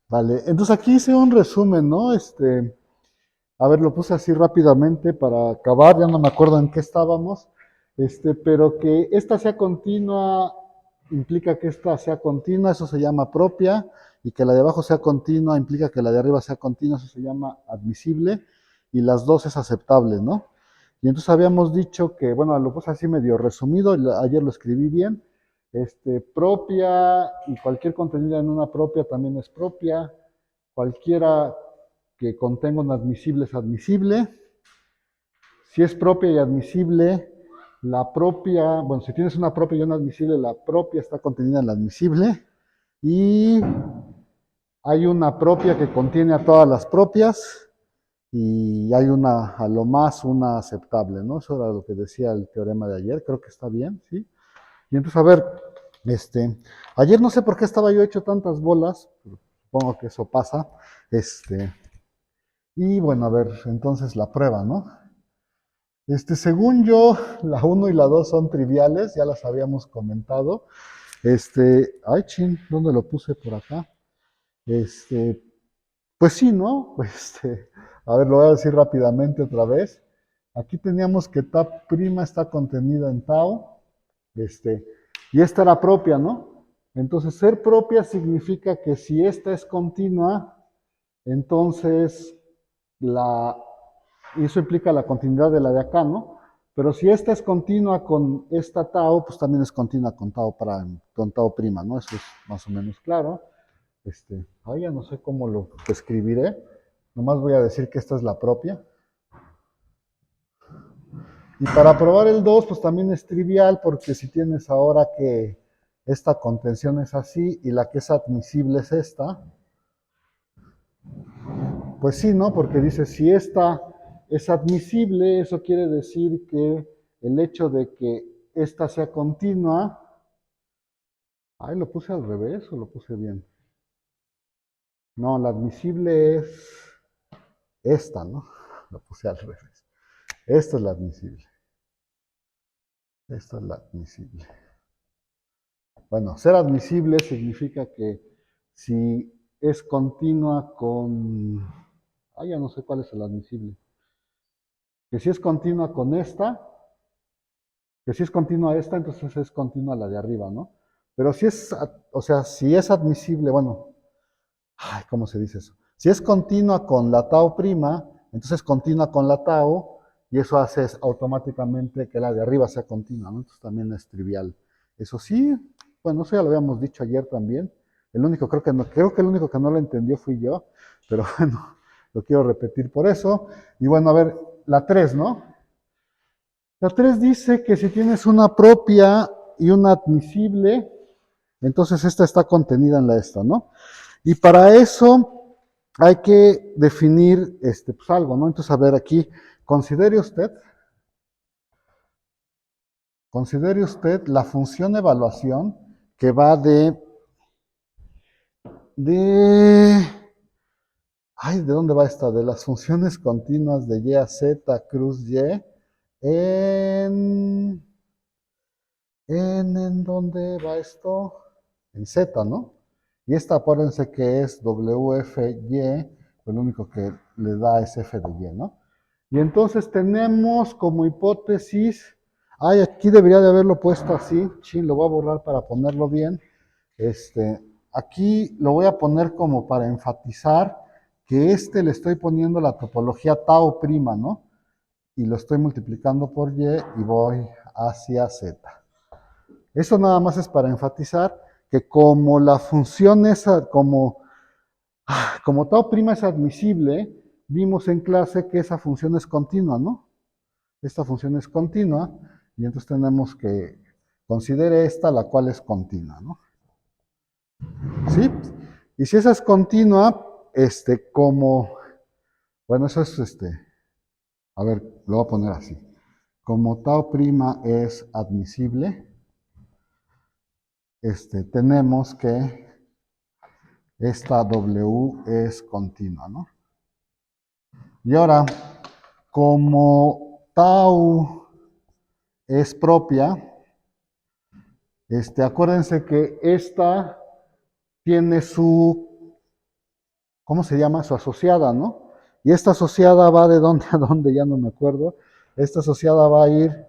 Vale, entonces aquí hice un resumen, ¿no? A ver, lo puse así rápidamente para acabar, ya no me acuerdo en qué estábamos, pero que esta sea continua implica que esta sea continua, eso se llama propia, y que la de abajo sea continua implica que la de arriba sea continua, eso se llama admisible, y las dos es aceptable, ¿no? Y entonces habíamos dicho que, bueno, lo puse así medio resumido, ayer lo escribí bien, propia y cualquier contenido en una propia también es propia, cualquiera que contenga un admisible es admisible. Si es propia y admisible, la propia, bueno, si tienes una propia y una admisible, la propia está contenida en la admisible. Y hay una propia que contiene a todas las propias y hay una, a lo más, una aceptable, ¿no? Eso era lo que decía el teorema de ayer, creo que está bien, ¿sí? Y entonces, a ver, este, ayer no sé por qué estaba yo hecho tantas bolas, supongo que eso pasa, y bueno, a ver, entonces la prueba, ¿no? Según yo, la uno y la 2 son triviales, ya las habíamos comentado. Ay, chin, ¿dónde lo puse por acá? Este, pues sí, ¿no? A ver, lo voy a decir rápidamente otra vez. Aquí teníamos que tau prima está contenida en tau, este, y esta era propia, ¿no? Entonces, ser propia significa que si esta es continua, entonces la, y eso implica la continuidad de la de acá, ¿no? Pero si esta es continua con esta tau, pues también es continua con tau prima, ¿no? Eso es más o menos claro. Ya no sé cómo lo escribiré. Nomás voy a decir que esta es la propia. Y para probar el 2 pues también es trivial, porque si tienes ahora que esta contención es así y la que es admisible es esta, pues sí, ¿no? Porque dice, si esta es admisible, eso quiere decir que el hecho de que esta sea continua, ay, ¿lo puse al revés o lo puse bien? No, la admisible es esta, ¿no? Lo puse al revés. Esta es la admisible. Esta es la admisible. Bueno, ser admisible significa que si es continua con... ya no sé cuál es el admisible. Que si es continua con esta, que si es continua esta, entonces es continua la de arriba, ¿no? Pero si es, o sea, si es admisible, bueno, ¿cómo se dice eso? Si es continua con la tau prima, entonces continua con la tau, y eso hace automáticamente que la de arriba sea continua, ¿no? Entonces también es trivial. Eso sí, bueno, eso ya lo habíamos dicho ayer también. El único, creo que el único que no lo entendió fui yo, pero bueno, lo quiero repetir por eso. Y bueno, a ver, la 3, ¿no? La 3 dice que si tienes una propia y una admisible, entonces esta está contenida en la esta, ¿no? Y para eso hay que definir pues algo, ¿no? Entonces, a ver, aquí, considere usted, considere usted la función evaluación que va de, ¿de dónde va esta? De las funciones continuas de y a z cruz y en, ¿en dónde va esto? En z, ¿no? Y esta, acuérdense que es WFY, pues lo único que le da es F de Y, ¿no? Y entonces tenemos como hipótesis, aquí debería de haberlo puesto así, sí, lo voy a borrar para ponerlo bien. Aquí lo voy a poner como para enfatizar que le estoy poniendo la topología tau prima, ¿no? Y lo estoy multiplicando por y y voy hacia z. Eso nada más es para enfatizar que como la función es, como tau prima es admisible, vimos en clase que esa función es continua, ¿no? Esta función es continua y entonces tenemos que considere esta, la cual es continua, ¿no? ¿Sí? Y si esa es continua, bueno, eso es, a ver, lo voy a poner así. Como tau prima es admisible, tenemos que esta W es continua, ¿no? Y ahora, como tau es propia, acuérdense que esta tiene su, ¿cómo se llama? Su asociada, ¿no? Y esta asociada va de dónde a dónde, ya no me acuerdo. Esta asociada va a ir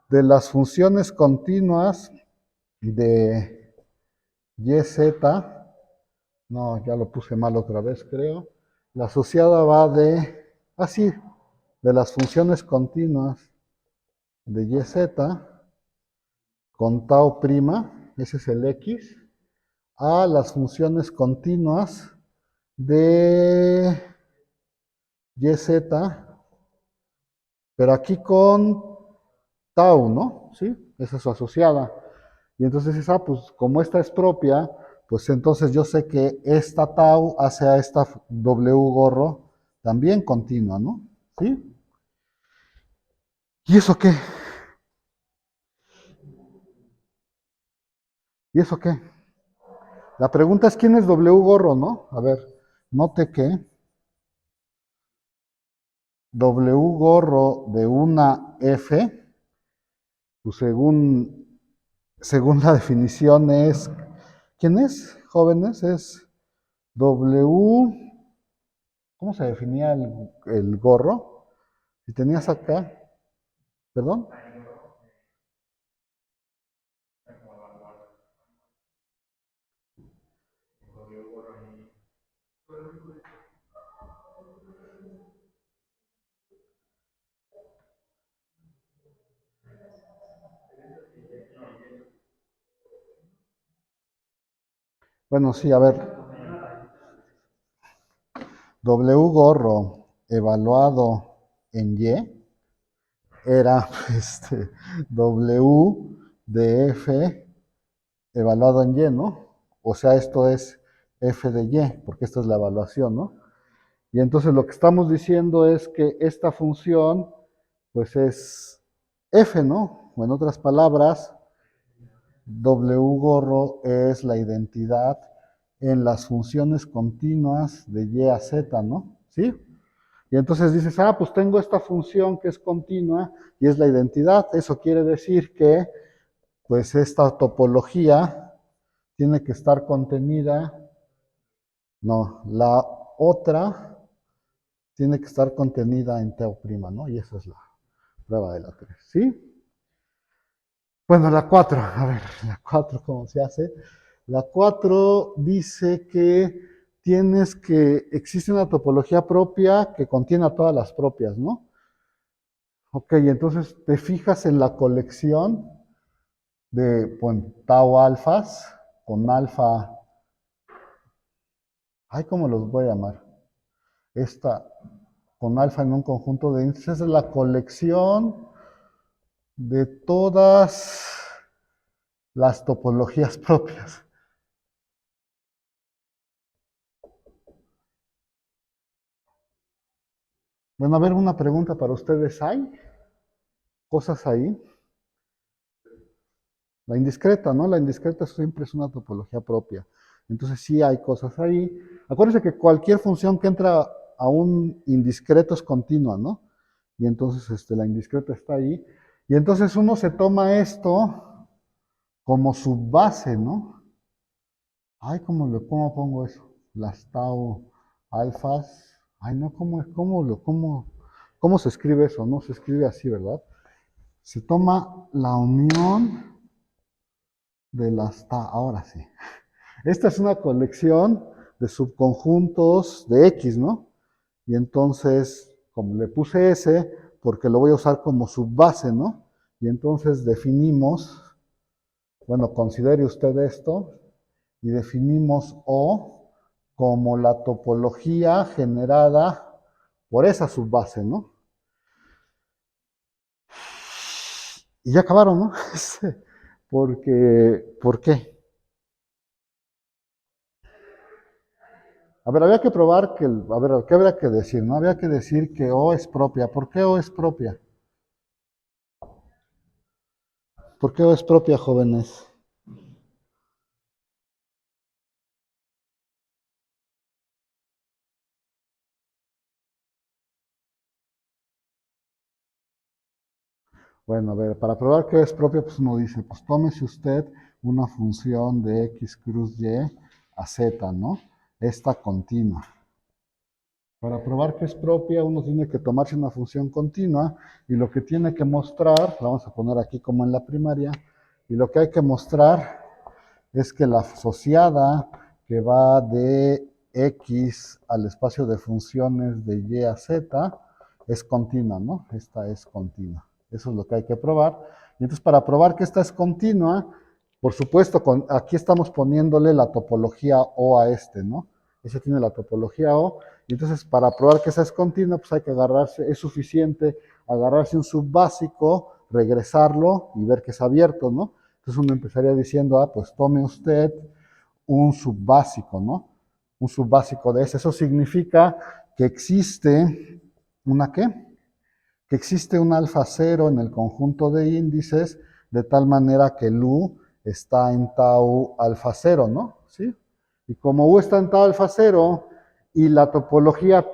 de las funciones continuas de YZ, no, ya lo puse mal otra vez, creo. La asociada va de, sí, de las funciones continuas de YZ con tau prima, ese es el X, a las funciones continuas de YZ, pero aquí con tau, ¿no? ¿Sí? Esa es su asociada. Y entonces dices, pues como esta es propia, pues entonces yo sé que esta tau hace a esta W gorro también continua, ¿no? ¿Sí? ¿Y eso qué? ¿Y eso qué? La pregunta es quién es W gorro, ¿no? A ver, note que W gorro de una F, pues según la definición es, ¿quién es, jóvenes? Es W, ¿cómo se definía el gorro? Si tenías acá, perdón. Bueno, sí, a ver, W gorro evaluado en Y era W de F evaluado en Y, ¿no? O sea, esto es F de Y, porque esta es la evaluación, ¿no? Y entonces lo que estamos diciendo es que esta función, pues es F, ¿no? O en otras palabras, W gorro es la identidad en las funciones continuas de Y a Z, ¿no? ¿Sí? Y entonces dices, pues tengo esta función que es continua y es la identidad. Eso quiere decir que, pues esta topología tiene que estar contenida, no, la otra tiene que estar contenida en tau prima, ¿no? Y esa es la prueba de la 3, ¿sí? Bueno, la 4, a ver, la 4, ¿cómo se hace? La 4 dice que existe una topología propia que contiene a todas las propias, ¿no? Ok, entonces te fijas en la colección de, bueno, tau alfas con alfa, ¿cómo los voy a llamar? Esta con alfa en un conjunto de índices es la colección de todas las topologías propias. Bueno, a ver, una pregunta para ustedes. ¿Hay cosas ahí? La indiscreta, ¿no? La indiscreta siempre es una topología propia. Entonces sí hay cosas ahí. Acuérdense que cualquier función que entra a un indiscreto es continua, ¿no? Y entonces la indiscreta está ahí. Y entonces uno se toma esto como su base, ¿no? ¿Cómo pongo eso? Las tau alfas. No, ¿cómo se escribe eso? No se escribe así, ¿verdad? Se toma la unión de las tau. Ahora sí. Esta es una colección de subconjuntos de X, ¿no? Y entonces, como le puse S, porque lo voy a usar como subbase, ¿no? Y entonces definimos, bueno, considere usted esto, y definimos O como la topología generada por esa subbase, ¿no? Y ya acabaron, ¿no? ¿Por qué? A ver, había que probar a ver, ¿qué habría que decir? No había que decir que O es propia. ¿Por qué O es propia? ¿Por qué O es propia, jóvenes? Bueno, a ver, para probar que O es propia, pues uno dice, pues tómese usted una función de X cruz Y a Z, ¿no? Esta continua. Para probar que es propia, uno tiene que tomarse una función continua y lo que tiene que mostrar, la vamos a poner aquí como en la primaria, y lo que hay que mostrar es que la asociada que va de X al espacio de funciones de Y a Z es continua, ¿no? Esta es continua. Eso es lo que hay que probar. Y entonces, para probar que esta es continua, por supuesto, aquí estamos poniéndole la topología O a este, ¿no? Ese tiene la topología O. Y entonces, para probar que esa es continua, pues hay que agarrarse, es suficiente agarrarse un subbásico, regresarlo y ver que es abierto, ¿no? Entonces uno empezaría diciendo, pues tome usted un subbásico, ¿no? Un subbásico de ese. Eso significa que existe ¿una qué? Que existe un alfa cero en el conjunto de índices de tal manera que el U está en tau alfa cero, ¿no? ¿Sí? Y como U está en tau alfa cero y la topología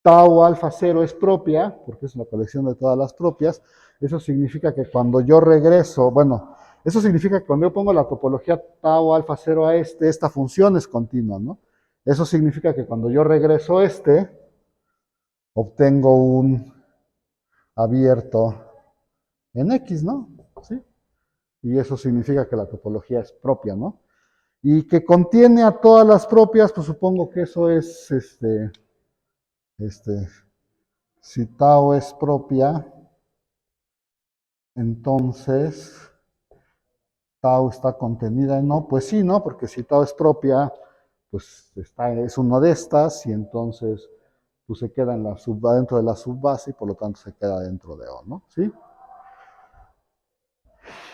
tau alfa cero es propia, porque es una colección de todas las propias, eso significa que cuando yo regreso, bueno, eso significa que cuando yo pongo la topología tau alfa cero a esta función es continua, ¿no? Eso significa que cuando yo regreso obtengo un abierto en X, ¿no? ¿Sí? Y eso significa que la topología es propia, ¿no? Y que contiene a todas las propias, pues supongo que eso es, si tau es propia, entonces tau está contenida en no, pues sí, ¿no? Porque si tau es propia, pues es una de estas y entonces pues se queda en dentro de la subbase y por lo tanto se queda dentro de O, ¿no? ¿Sí?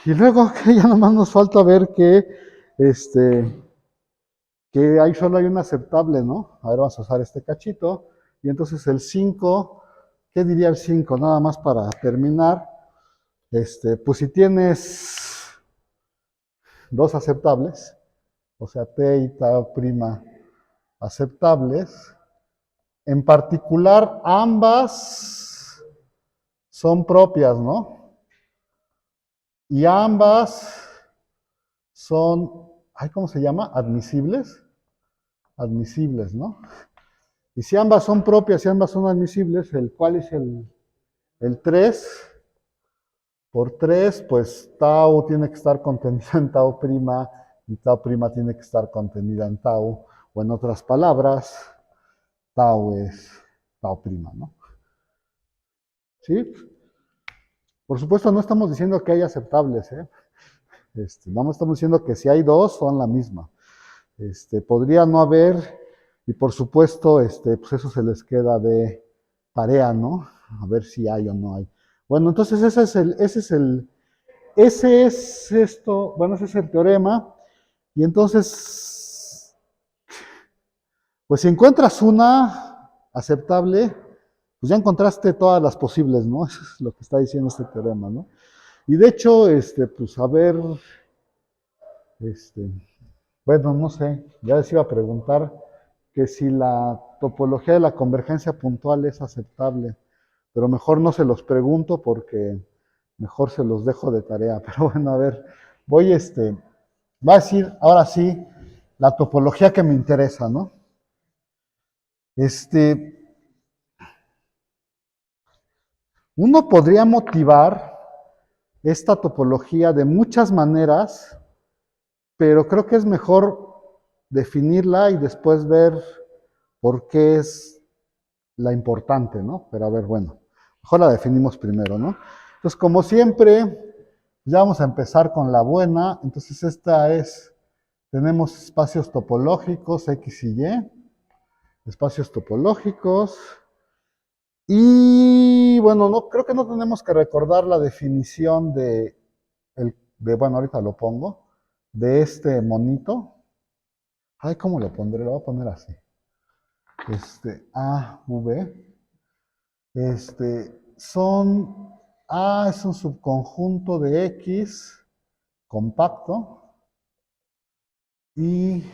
Y luego que ya nomás nos falta ver que ahí solo hay un aceptable, ¿no? A ver, vamos a usar este cachito. Y entonces el 5, ¿qué diría el 5? Nada más para terminar. Pues si tienes dos aceptables, o sea, T y tau prima aceptables, en particular ambas son propias, ¿no? Y ambas son, ay, ¿cómo se llama? Admisibles. Admisibles, ¿no? Y si ambas son propias y ambas son admisibles, el cual es el 3 por 3, pues tau tiene que estar contenida en tau prima y tau prima tiene que estar contenida en tau, o en otras palabras, tau es tau prima, ¿no? ¿Sí? Por supuesto, no estamos diciendo que hay aceptables, ¿eh? No estamos diciendo que si hay dos son la misma. Podría no haber, y por supuesto, pues eso se les queda de tarea, ¿no? A ver si hay o no hay. Bueno, entonces ese es el teorema, y entonces, pues si encuentras una aceptable, pues ya encontraste todas las posibles, ¿no? Eso es lo que está diciendo este teorema, ¿no? Y de hecho, pues a ver, este, bueno, no sé, ya les iba a preguntar que si la topología de la convergencia puntual es aceptable, pero mejor no se los pregunto porque mejor se los dejo de tarea. Pero bueno, a ver, va a decir ahora sí la topología que me interesa, ¿no? Uno podría motivar esta topología de muchas maneras, pero creo que es mejor definirla y después ver por qué es la importante, ¿no? Pero a ver, bueno, mejor la definimos primero, ¿no? Entonces, como siempre, ya vamos a empezar con la buena. Entonces, tenemos espacios topológicos, X y Y, espacios topológicos. Y bueno, no, creo que no tenemos que recordar la definición bueno, ahorita lo pongo, de este monito. Ay, ¿cómo lo pondré? Lo voy a poner así. A, V. A es un subconjunto de X compacto y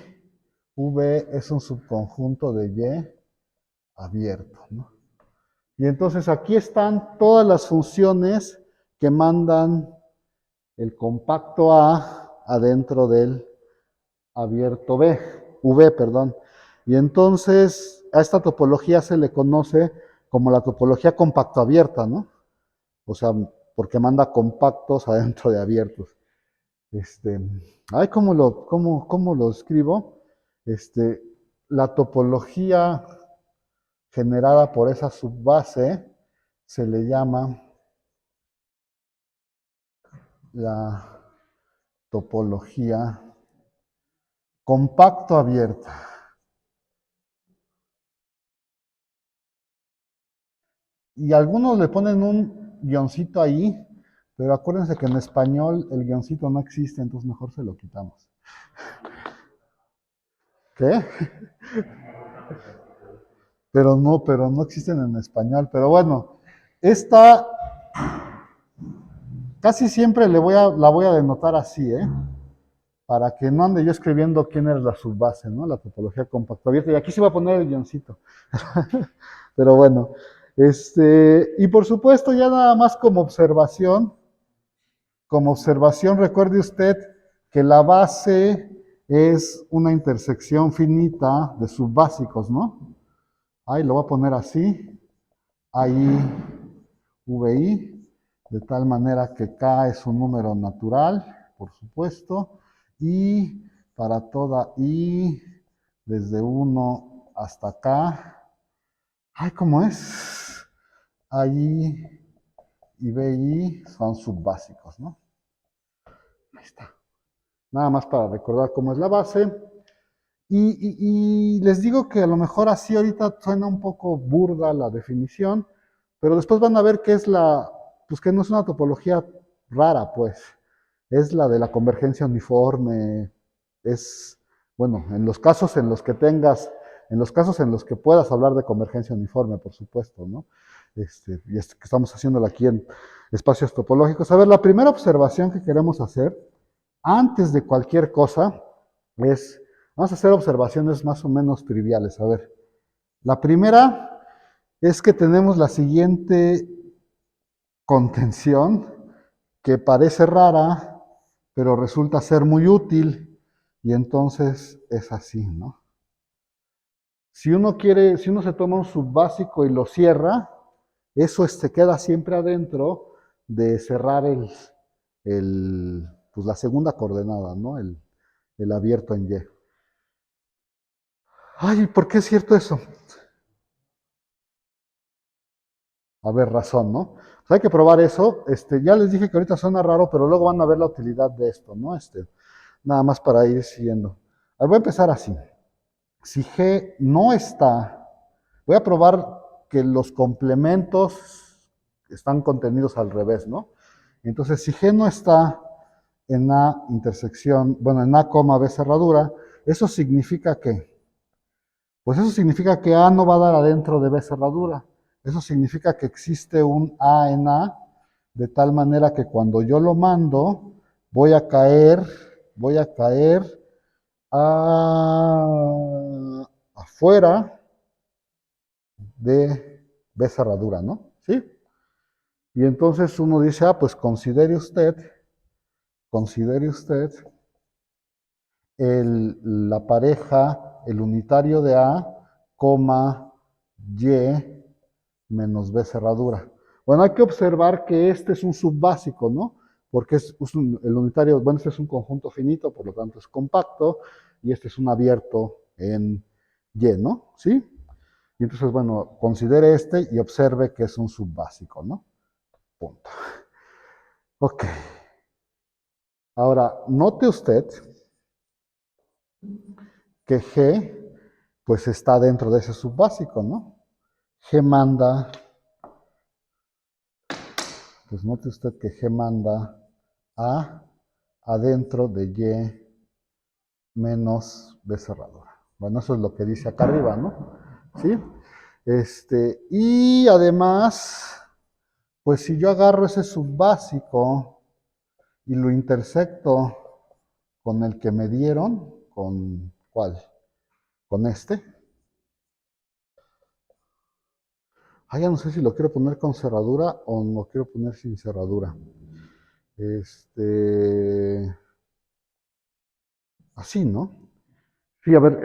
V es un subconjunto de Y abierto, ¿no? Y entonces aquí están todas las funciones que mandan el compacto A adentro del abierto V, perdón. Y entonces a esta topología se le conoce como la topología compacto abierta, ¿no? O sea, porque manda compactos adentro de abiertos. Este, ay, cómo lo escribo? Este, la topología generada por esa subbase se le llama la topología compacto abierta. Y algunos le ponen un guioncito ahí, pero acuérdense que en español el guioncito no existe, entonces mejor se lo quitamos. ¿Qué? Pero no existen en español. Pero bueno, esta casi siempre la voy a denotar así, ¿eh? Para que no ande yo escribiendo quién es la subbase, ¿no? La topología compacto abierta. Y aquí se va a poner el guioncito. Pero bueno, y por supuesto, ya nada más como observación, recuerde usted que la base es una intersección finita de subbásicos, ¿no? Ahí lo voy a poner así, ahí VI, de tal manera que K es un número natural, por supuesto, y para toda I, desde 1 hasta K, ay, ¿cómo es? Ahí y BI son subbásicos, ¿no? Ahí está. Nada más para recordar cómo es la base. Y les digo que a lo mejor así ahorita suena un poco burda la definición, pero después van a ver que es pues que no es una topología rara, pues. Es la de la convergencia uniforme. Es, bueno, en los casos en los que en los casos en los que puedas hablar de convergencia uniforme, por supuesto, ¿no? Que estamos haciéndolo aquí en espacios topológicos. A ver, la primera observación que queremos hacer, antes de cualquier cosa, es, vamos a hacer observaciones más o menos triviales. A ver, la primera es que tenemos la siguiente contención que parece rara, pero resulta ser muy útil, y entonces es así, ¿no? Si uno se toma un subbásico y lo cierra, eso queda siempre adentro de cerrar pues la segunda coordenada, ¿no? El abierto en Y. Ay, ¿por qué es cierto eso? A ver, razón, ¿no? Pues hay que probar eso. Ya les dije que ahorita suena raro, pero luego van a ver la utilidad de esto, ¿no? Nada más para ir siguiendo. Voy a empezar así. Si G no está, voy a probar que los complementos están contenidos al revés, ¿no? Entonces, si G no está en A intersección, bueno, en A, B cerradura, eso significa que, pues eso significa que A no va a dar adentro de B cerradura. Eso significa que existe un A en A, de tal manera que cuando yo lo mando, voy a caer afuera de B cerradura, ¿no? ¿Sí? Y entonces uno dice, pues considere usted la pareja, el unitario de A, coma, Y menos B cerradura. Bueno, hay que observar que este es un subbásico, ¿no? Porque el unitario, bueno, este es un conjunto finito, por lo tanto es compacto, y este es un abierto en Y, ¿no? ¿Sí? Y entonces, bueno, considere este y observe que es un subbásico, ¿no? Punto. Ok. Ahora, note usted que G, pues está dentro de ese subbásico, ¿no? G manda, pues note usted que G manda A adentro de Y menos B cerradura. Bueno, eso es lo que dice acá arriba, ¿no? ¿Sí? Y además, pues si yo agarro ese subbásico y lo intersecto con el que me dieron, ¿con cuál? Con este. Ya no sé si lo quiero poner con cerradura o lo quiero poner sin cerradura. Así, ¿no? Sí, a ver,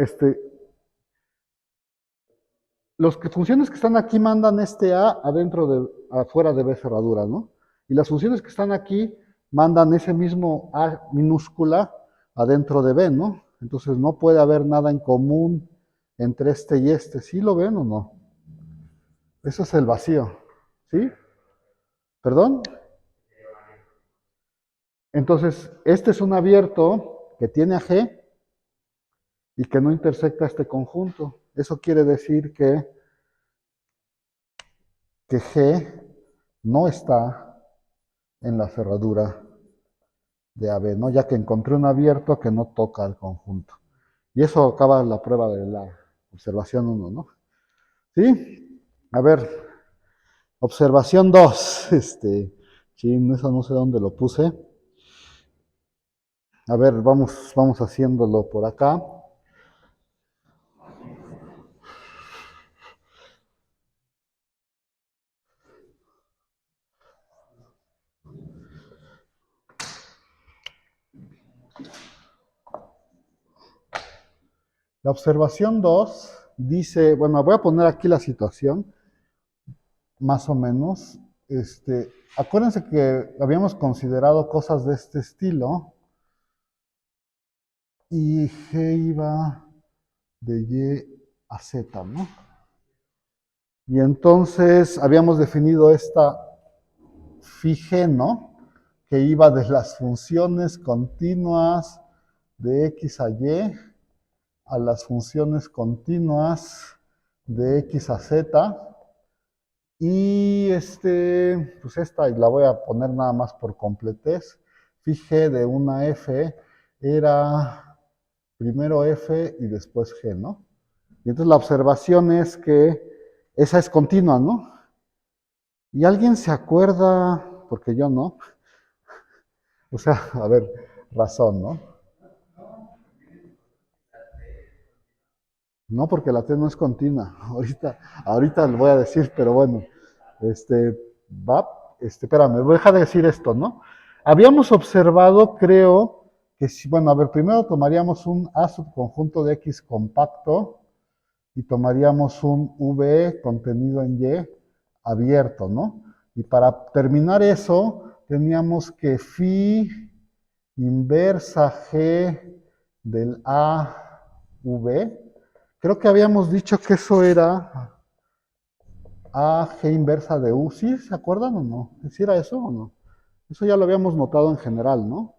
funciones que están aquí mandan este A afuera de B cerradura, ¿no? Y las funciones que están aquí mandan ese mismo A minúscula adentro de B, ¿no? Entonces no puede haber nada en común entre este y este. ¿Sí lo ven o no? Eso es el vacío. ¿Sí? ¿Perdón? Entonces, este es un abierto que tiene a G y que no intersecta este conjunto. Eso quiere decir que G no está en la cerradura de AB, ¿no? Ya que encontré un abierto que no toca el conjunto. Y eso acaba la prueba de la observación 1, ¿no? ¿Sí? A ver, observación 2. Eso no sé dónde lo puse. A ver, vamos haciéndolo por acá. La observación 2 dice, bueno, voy a poner aquí la situación, más o menos. Acuérdense que habíamos considerado cosas de este estilo y G iba de Y a Z, ¿no? Y entonces habíamos definido esta phi g, ¿no? Que iba de las funciones continuas de x a y a las funciones continuas de x a z. Y pues esta la voy a poner nada más por completez. Phi g de una f era primero f y después g, ¿no? Y entonces la observación es que esa es continua, ¿no? ¿Y alguien se acuerda? Porque yo no. O sea, a ver, razón, ¿no? No, porque la T no es continua. Ahorita lo voy a decir, pero bueno. Este, espérame, voy a dejar de decir esto, ¿no? Habíamos observado, creo, que si, bueno, a ver, primero tomaríamos un A subconjunto de X compacto y tomaríamos un V contenido en Y abierto, ¿no? Y para terminar eso, teníamos que phi inversa G del AV. Creo que habíamos dicho que eso era A G inversa de U. ¿Sí se acuerdan o no? ¿Sí era eso o no? Eso ya lo habíamos notado en general, ¿no?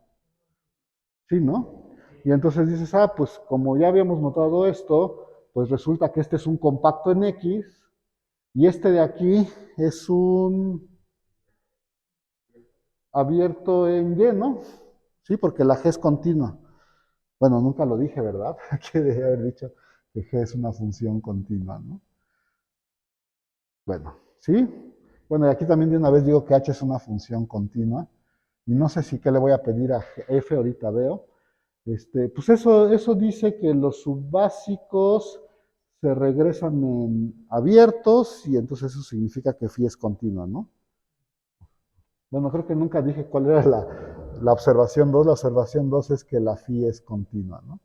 Sí, ¿no? Y entonces dices, pues como ya habíamos notado esto, pues resulta que este es un compacto en X y este de aquí es un abierto en Y, ¿no? Sí, porque la G es continua. Bueno, nunca lo dije, ¿verdad? Que debía haber dicho que G es una función continua, ¿no? Bueno, ¿sí? Bueno, y aquí también de una vez digo que H es una función continua. Y no sé si qué le voy a pedir a F, ahorita veo. Pues eso dice que los subbásicos se regresan en abiertos y entonces eso significa que phi es continua, ¿no? Bueno, creo que nunca dije cuál era la observación 2. La observación 2 es que la phi es continua, ¿no?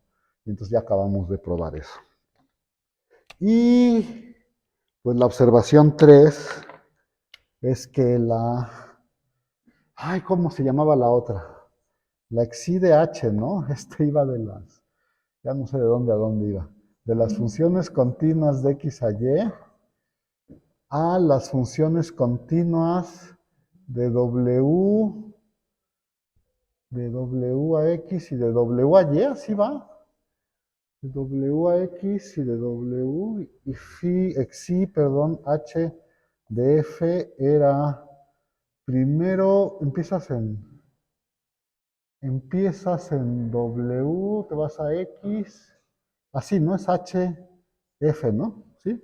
Y entonces ya acabamos de probar eso. Y pues la observación 3 es que ay, ¿cómo se llamaba la otra? La xi de h, ¿no? Iba ya no sé de dónde a dónde iba. De las funciones continuas de x a y a las funciones continuas de w a x y de w a y, así va. De w a x y de w y xi, perdón, h de f era primero empiezas en W, te vas a X, así, ¿no? Es H, F, ¿no? ¿Sí?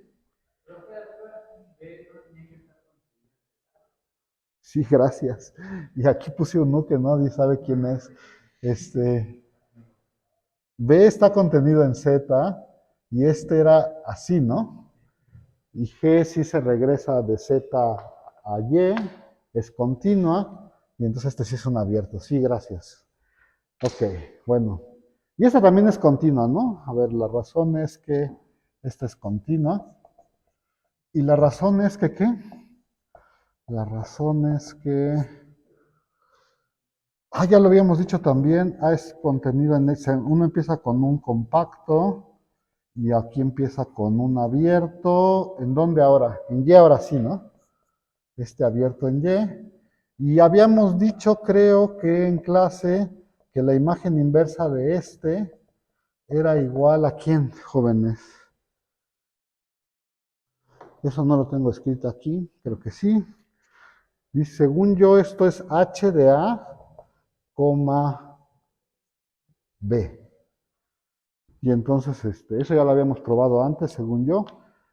Sí, gracias. Y aquí puse uno que nadie sabe quién es. Este, B está contenido en Z y este era así, ¿no? Y G sí se regresa de Z a Y, es continua, y entonces este sí es un abierto. Sí, gracias. Ok, bueno. Y esta también es continua, ¿no? A ver, la razón es que esta es continua. Y la razón es que, ¿qué? La razón es que... ya lo habíamos dicho también, es contenido en Excel. Uno empieza con un compacto y aquí empieza con un abierto. ¿En dónde ahora? En Y ahora sí, ¿no? Este abierto en Y. Y habíamos dicho, creo que en clase, que la imagen inversa de este era igual a ¿quién, jóvenes? Eso no lo tengo escrito aquí, creo que sí. Y según yo, esto es H de A, coma B. Y entonces, eso ya lo habíamos probado antes, según yo.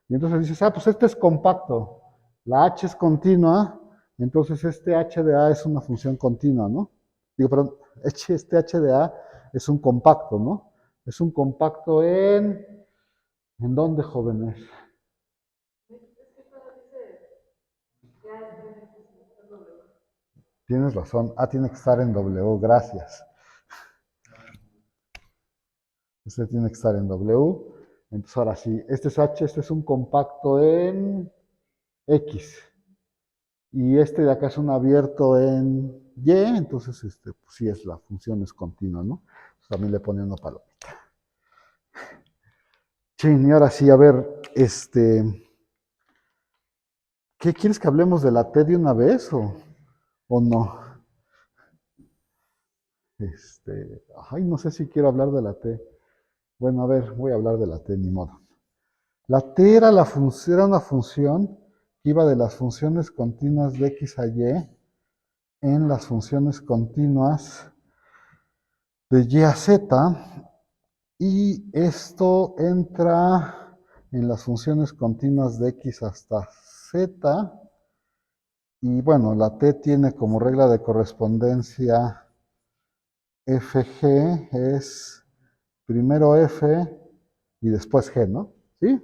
Y entonces dices, pues este es compacto. La H es continua, entonces este H de A es una función continua, ¿no? Digo, perdón, este H de A es un compacto, ¿no? Es un compacto ¿en dónde, jóvenes? Tienes razón, A tiene que estar en W, gracias. Este tiene que estar en W. Entonces ahora sí, este es H, este es un compacto en X. Y este de acá es un abierto en Y, entonces pues sí es la función es continua, ¿no? Entonces también le pone una palomita. Chin, y ahora sí, a ver, ¿qué quieres que hablemos de la T de una vez o no? No sé si quiero hablar de la T. Bueno, a ver, voy a hablar de la T, ni modo. La T era, era una función que iba de las funciones continuas de X a Y en las funciones continuas de Y a Z, y esto entra en las funciones continuas de X hasta Z, y bueno, la T tiene como regla de correspondencia FG, es primero F y después G, ¿no? ¿Sí?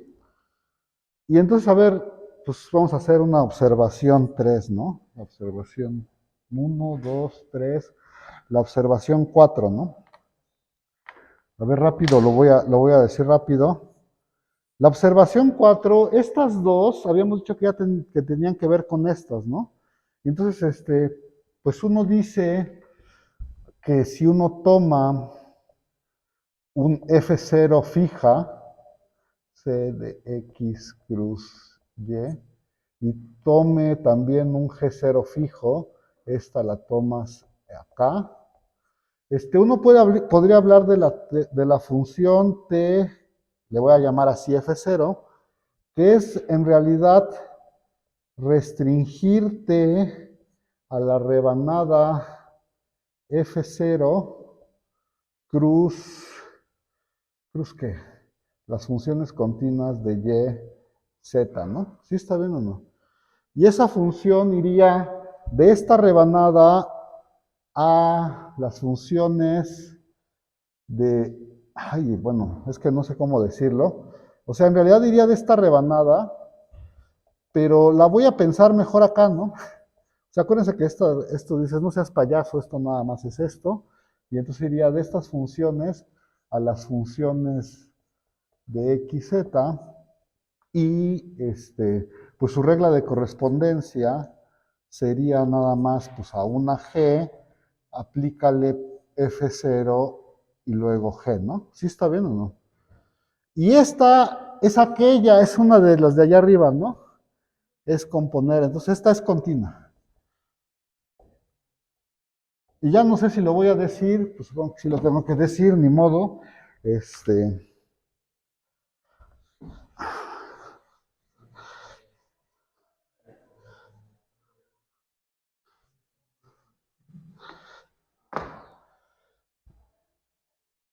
Y entonces, a ver, pues vamos a hacer una observación 3, ¿no? La observación 1, 2, 3, la observación 4, ¿no? A ver, rápido, lo voy a decir rápido. La observación 4, estas dos, habíamos dicho que que tenían que ver con estas, ¿no? Y entonces, pues uno dice que si uno toma un F0 fija, C de X cruz Y tome también un G0 fijo, esta la tomas acá. Uno podría hablar de la función T, le voy a llamar así F0, que es en realidad restringirte a la rebanada F0 cruz qué, las funciones continuas de Y, Z, ¿no? ¿Sí está bien o no? Y esa función iría de esta rebanada a las funciones bueno, es que no sé cómo decirlo. O sea, en realidad iría de esta rebanada, pero la voy a pensar mejor acá, ¿no? O sea, acuérdense que esto dices, no seas payaso, esto nada más es esto. Y entonces iría de estas funciones a las funciones de XZ y pues su regla de correspondencia sería nada más pues a una G, aplícale F0 y luego G, ¿no? ¿Sí está bien o no? Y esta es aquella, es una de las de allá arriba, ¿no? Es componer, entonces esta es continua. Y ya no sé si lo voy a decir, pues supongo que sí lo tengo que decir, ni modo.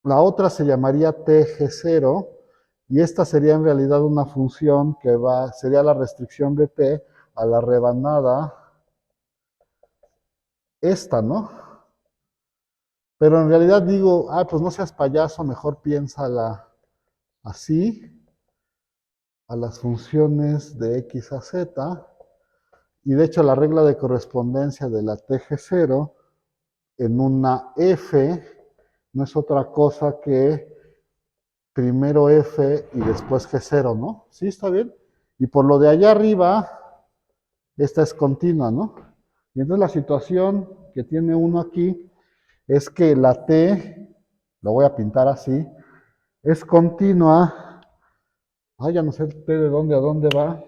La otra se llamaría TG0 y esta sería en realidad una función que sería la restricción de T a la rebanada esta, ¿no? Pero en realidad digo, pues no seas payaso, mejor piénsala así, a las funciones de X a Z, y de hecho la regla de correspondencia de la TG0 en una F no es otra cosa que primero F y después G0, ¿no? ¿Sí está bien? Y por lo de allá arriba, esta es continua, ¿no? Y entonces la situación que tiene uno aquí es que la T, lo voy a pintar así, es continua. Ya no sé el T de dónde a dónde va.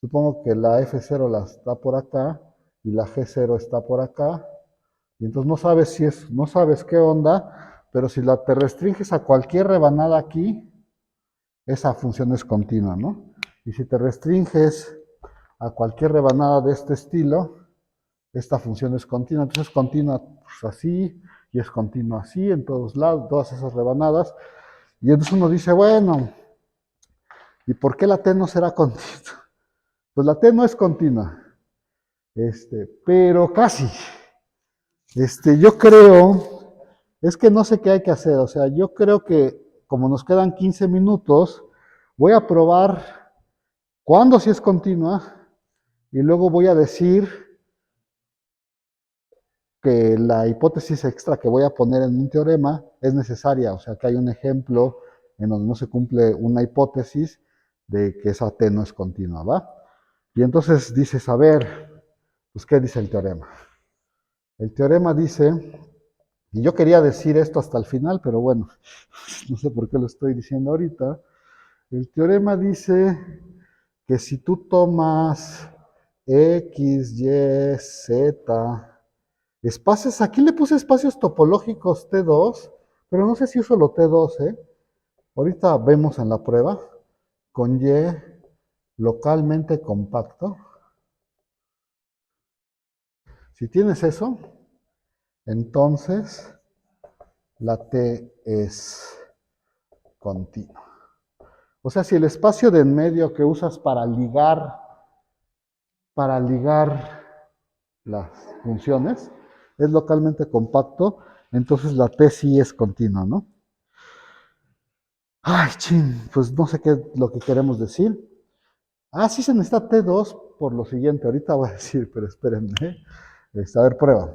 Supongo que la F0 la está por acá y la G0 está por acá. Y entonces no sabes si es, no sabes qué onda, pero si te restringes a cualquier rebanada aquí, esa función es continua, ¿no? Y si te restringes a cualquier rebanada de este estilo, esta función es continua. Entonces es continua pues, así y es continua así en todos lados, todas esas rebanadas. Y entonces uno dice, bueno, ¿y por qué la T no será continua? Pues la T no es continua, pero casi. Yo creo, es que no sé qué hay que hacer, o sea, yo creo que como nos quedan 15 minutos, voy a probar cuándo sí es continua y luego voy a decir que la hipótesis extra que voy a poner en un teorema es necesaria, o sea, que hay un ejemplo en donde no se cumple una hipótesis de que esa T no es continua, ¿va? Y entonces dices, a ver, pues, ¿qué dice el teorema? El teorema dice, y yo quería decir esto hasta el final, pero bueno, no sé por qué lo estoy diciendo ahorita. El teorema dice que si tú tomas X, Y, Z, espacios, aquí le puse espacios topológicos T2, pero no sé si uso lo T2, ¿eh? Ahorita vemos en la prueba, con Y localmente compacto. Si tienes eso, entonces la T es continua. O sea, si el espacio de en medio que usas para ligar las funciones es localmente compacto, entonces la T sí es continua, ¿no? Ay, chin, pues no sé qué es lo que queremos decir. Sí se necesita T2 por lo siguiente, ahorita voy a decir, pero espérenme. A ver, prueba.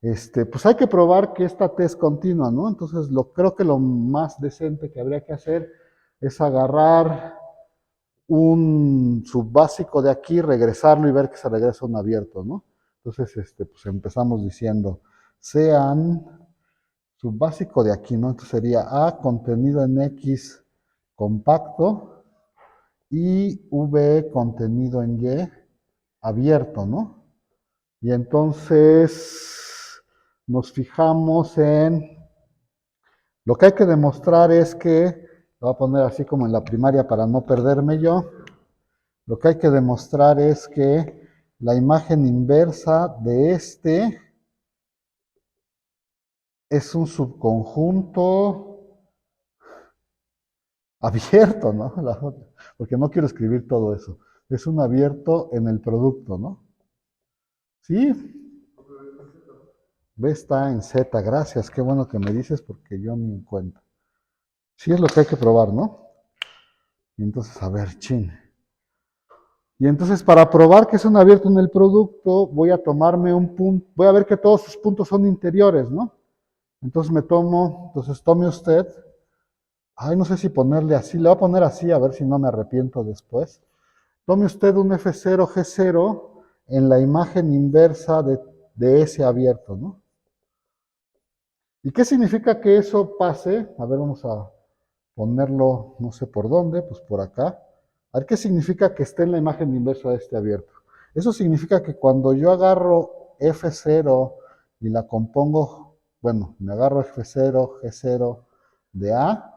Pues hay que probar que esta T es continua, ¿no? Entonces creo que lo más decente que habría que hacer es agarrar un subbásico de aquí, regresarlo y ver que se regresa un abierto, ¿no? Entonces, pues empezamos diciendo, sean subbásico de aquí, ¿no? Entonces sería A contenido en X compacto y V contenido en Y abierto, ¿no? Y entonces nos fijamos en, lo que hay que demostrar es que, lo voy a poner así como en la primaria para no perderme yo, lo que hay que demostrar es que la imagen inversa de este es un subconjunto abierto, ¿no? Porque no quiero escribir todo eso. Es un abierto en el producto, ¿no? Sí, B está en Z, gracias. Qué bueno que me dices porque yo ni en cuenta. Sí es lo que hay que probar, ¿no? Y entonces, a ver, chin. Y entonces para probar que es un abierto en el producto, voy a tomarme un punto, voy a ver que todos sus puntos son interiores, ¿no? Entonces entonces tome usted, no sé si ponerle así, le voy a poner así a ver si no me arrepiento después. Tome usted un F0, G0 en la imagen inversa de ese abierto, ¿no? ¿Y qué significa que eso pase? A ver, vamos a ponerlo, no sé por dónde, pues por acá. A ver qué significa que esté en la imagen inversa de este abierto. Eso significa que cuando yo agarro F0 y la compongo, bueno, me agarro F0, G0 de A,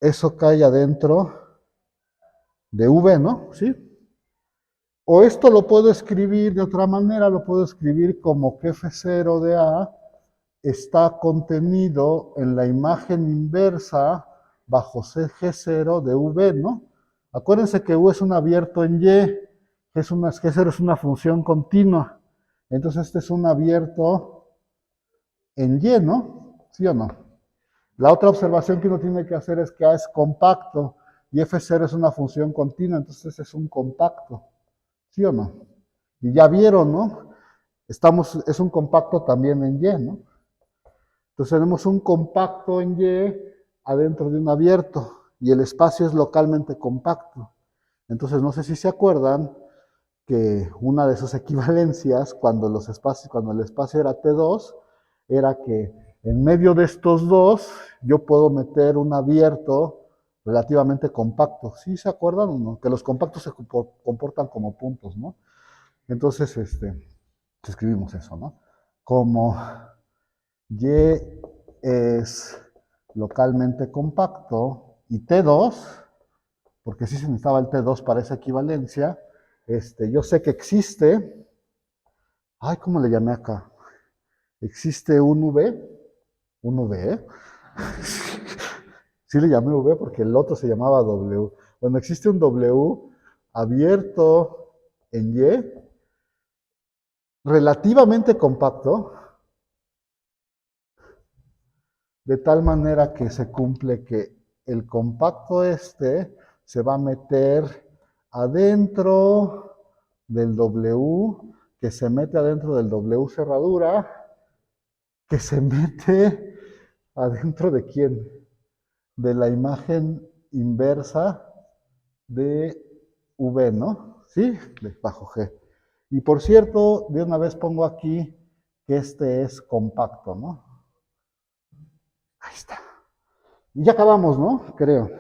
eso cae adentro de V, ¿no? ¿Sí? O esto lo puedo escribir de otra manera, lo puedo escribir como que F0 de A está contenido en la imagen inversa bajo G0 de V, ¿no? Acuérdense que U es un abierto en Y, G0 es una función continua. Entonces este es un abierto en Y, ¿no? ¿Sí o no? La otra observación que uno tiene que hacer es que A es compacto y F0 es una función continua, entonces es un compacto. ¿Sí o no? Y ya vieron, ¿no? es un compacto también en Y, ¿no? Entonces tenemos un compacto en Y adentro de un abierto y el espacio es localmente compacto. Entonces no sé si se acuerdan que una de sus equivalencias cuando el espacio era T2 era que en medio de estos dos yo puedo meter un abierto relativamente compacto. ¿Sí se acuerdan o no? Que los compactos se comportan como puntos, ¿no? Entonces, escribimos eso, ¿no? Como Y es localmente compacto y T2, porque sí se necesitaba el T2 para esa equivalencia, yo sé que existe, ay, ¿cómo le llamé acá? Existe un V, ¿eh? Sí le llamé V porque el otro se llamaba W. Bueno, existe un W abierto en Y, relativamente compacto, de tal manera que se cumple que el compacto se va a meter adentro del W, que se mete adentro del W cerradura, que se mete adentro de quién? De la imagen inversa de V, ¿no? ¿Sí? Bajo G. Y por cierto, de una vez pongo aquí que este es compacto, ¿no? Ahí está. Y ya acabamos, ¿no? Creo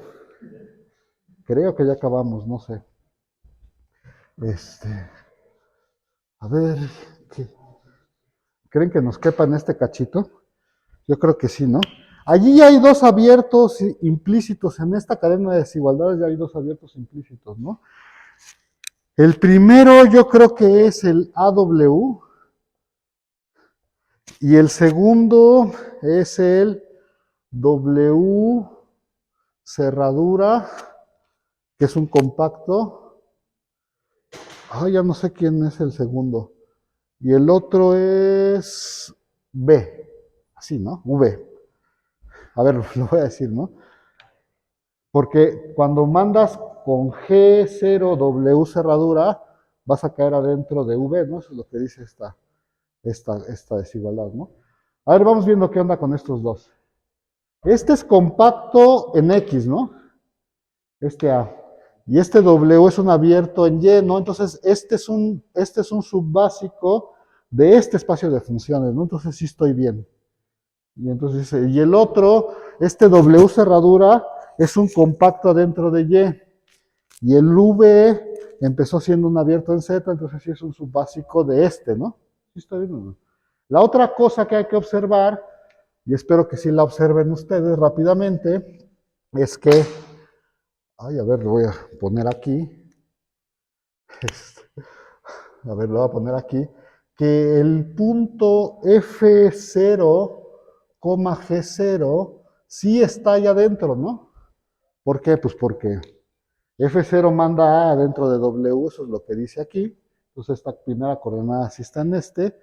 que ya acabamos, no sé. A ver, ¿qué? ¿Creen que nos quepa en este cachito? Yo creo que sí, ¿no? Allí hay dos abiertos implícitos, en esta cadena de desigualdades ya hay dos abiertos implícitos, ¿no? El primero yo creo que es el AW y el segundo es el W cerradura, que es un compacto. Ay, ya no sé quién es el segundo. Y el otro es B, así, ¿no? V. A ver, lo voy a decir, ¿no? Porque cuando mandas con G0W cerradura, vas a caer adentro de V, ¿no? Eso es lo que dice esta desigualdad, ¿no? A ver, vamos viendo qué onda con estos dos. Este es compacto en X, ¿no? Este A. Y este W es un abierto en Y, ¿no? Entonces, este es un subbásico de este espacio de funciones, ¿no? Entonces sí estoy bien. Y entonces dice, y el otro, este W cerradura, es un compacto adentro de Y. Y el V empezó siendo un abierto en Z, entonces sí es un subbásico de este, ¿no? ¿Sí está bien o no? La otra cosa que hay que observar, y espero que sí la observen ustedes rápidamente, es que, ay, a ver, lo voy a poner aquí, a ver, lo voy a poner aquí, que el punto F0, G0, sí está allá adentro, ¿no? ¿Por qué? Pues porque F0 manda A dentro de W, eso es lo que dice aquí. Entonces esta primera coordenada sí está en este.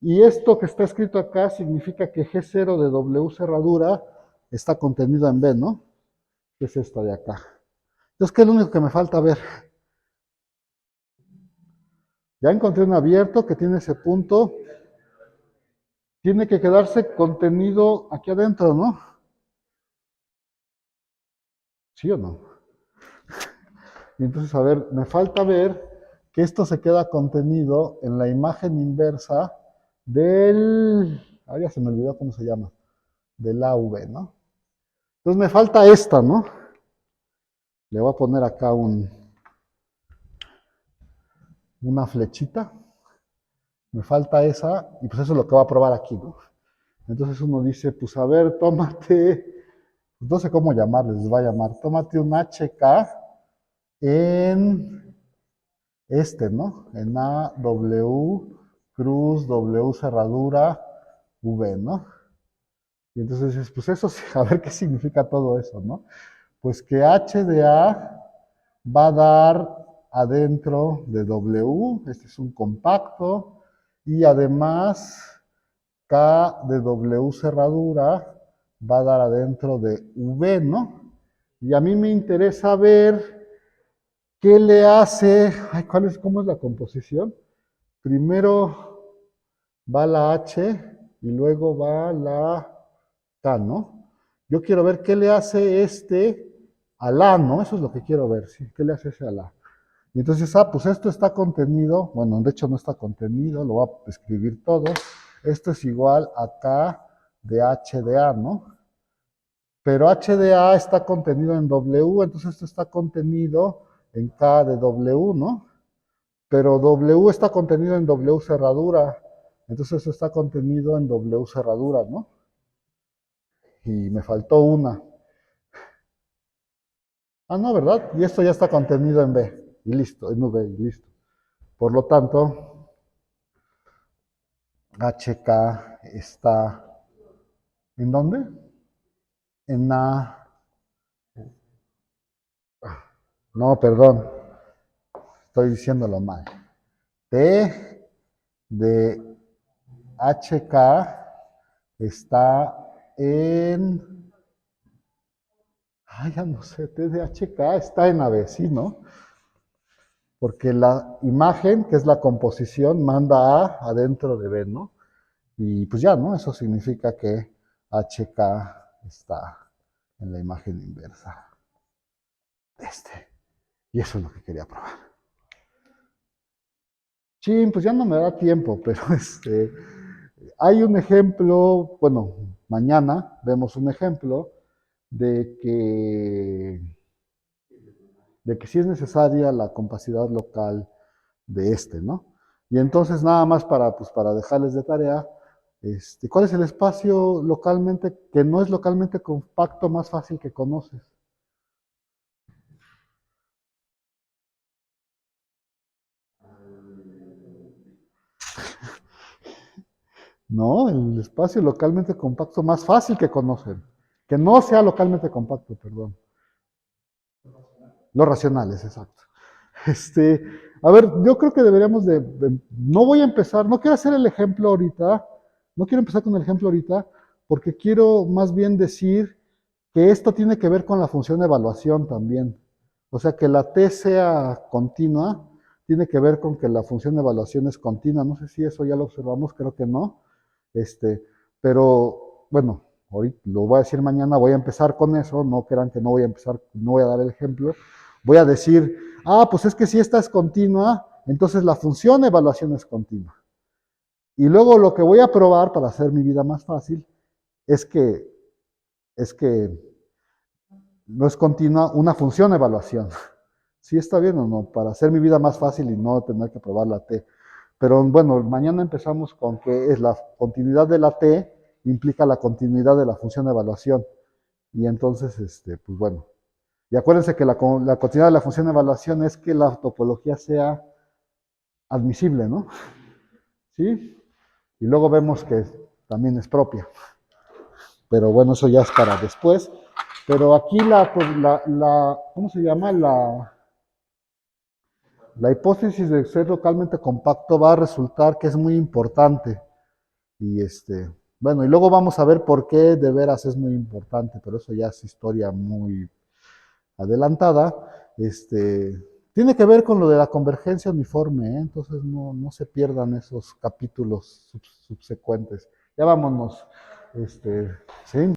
Y esto que está escrito acá significa que G0 de W cerradura está contenido en B, ¿no? Que es esta de acá. Entonces, ¿qué es lo único que me falta ver? Ya encontré un abierto que tiene ese punto. Tiene que quedarse contenido aquí adentro, ¿no? ¿Sí o no? Y entonces, a ver, me falta ver que esto se queda contenido en la imagen inversa del... Ah, ya se me olvidó cómo se llama. Del AV, ¿no? Entonces me falta esta, ¿no? Le voy a poner acá una flechita. Me falta esa y pues eso es lo que va a probar aquí, ¿no? Entonces uno dice, pues a ver, tómate, pues no sé cómo llamarles, les va a llamar, tómate un HK en ¿no? En AW, cruz, W cerradura, V, ¿no? Y entonces dices, pues eso, a ver qué significa todo eso, ¿no? Pues que H de A va a dar adentro de W, este es un compacto, y además K de W cerradura va a dar adentro de V, ¿no? Y a mí me interesa ver qué le hace, ay, cómo es la composición? Primero va la H y luego va la K, ¿no? Yo quiero ver qué le hace este al A, ¿no? Eso es lo que quiero ver, ¿sí? ¿Qué le hace ese al A? Y entonces, pues esto está contenido, bueno, de hecho no está contenido, lo voy a escribir todo. Esto es igual a K de H de A, ¿no? Pero H de A está contenido en W, entonces esto está contenido en K de W, ¿no? Pero W está contenido en W cerradura, entonces esto está contenido en W cerradura, ¿no? Y me faltó una. Ah, no, ¿verdad? Y esto ya está contenido en B, y listo, en V, y listo. Por lo tanto, HK está, ¿en dónde? En A. No, perdón, estoy diciéndolo mal. T de HK está en, ya no sé, T de HK está en AB, ¿sí, no? Porque la imagen, que es la composición, manda A adentro de B, ¿no? Y pues ya, ¿no? Eso significa que HK está en la imagen inversa. Y eso es lo que quería probar. Sí, pues ya no me da tiempo, pero hay un ejemplo, bueno, mañana vemos un ejemplo de que, de que sí es necesaria la compacidad local de ¿no? Y entonces nada más pues para dejarles de tarea, ¿cuál es el espacio localmente, que no es localmente compacto más fácil que conoces? No, el espacio localmente compacto más fácil que conocen. Que no sea localmente compacto, perdón. Los racionales, exacto. Este, a ver, yo creo que deberíamos no voy a empezar, no quiero hacer el ejemplo ahorita, no quiero empezar con el ejemplo ahorita, porque quiero más bien decir que esto tiene que ver con la función de evaluación también. O sea, que la T sea continua, tiene que ver con que la función de evaluación es continua. No sé si eso ya lo observamos, creo que no. Este, pero bueno, hoy lo voy a decir mañana, voy a empezar con eso, no crean que no voy a empezar, no voy a dar el ejemplo. Voy a decir, pues es que si esta es continua, entonces la función de evaluación es continua. Y luego lo que voy a probar para hacer mi vida más fácil es que, es que no es continua una función de evaluación. ¿Sí está bien o no? Para hacer mi vida más fácil y no tener que probar la T. Pero bueno, mañana empezamos con que es la continuidad de la T implica la continuidad de la función de evaluación. Y entonces, pues bueno. Y acuérdense que la continuidad de la función de evaluación es que la topología sea admisible, ¿no? ¿Sí? Y luego vemos que también es propia. Pero bueno, eso ya es para después. Pero aquí ¿cómo se llama? La hipótesis de ser localmente compacto va a resultar que es muy importante. Y bueno, y luego vamos a ver por qué de veras es muy importante, pero eso ya es historia muy adelantada. Tiene que ver con lo de la convergencia uniforme, ¿eh? Entonces no se pierdan esos capítulos subsecuentes. Ya vámonos, ¿sí?